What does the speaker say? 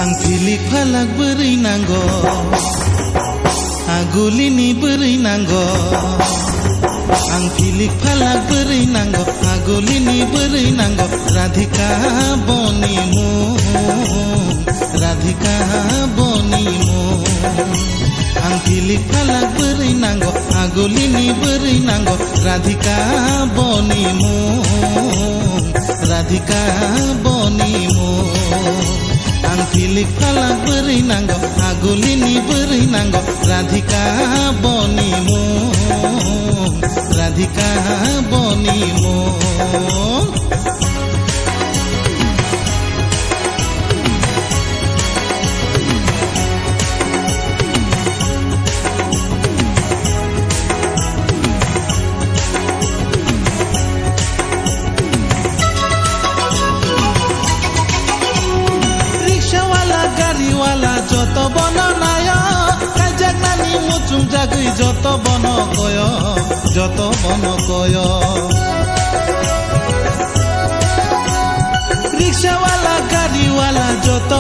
आं फिलिक फालाक बोरै नांगौ आगुलिनि बोरै नांगौ आं फिलिक फालाक बोरै नांगौ आगुलिनि बोरै नांगौ राधिका बनि राधिका बनि आं फिलिक फालाक बोरै नांगौ आगुलिनि बोरै नांगौ राधिका बनि राधिका बनि आं फिलिक फालाक बोरै नांगौ आगुलिनि बोरै नांगौ राधिका बनि राधिका बनि যত বন নায় কাজাক নানি মুচুং জাগৈ যত বন কয় যত বন কয় রিক্সাওয়ালা গাড়িওয়ালা যত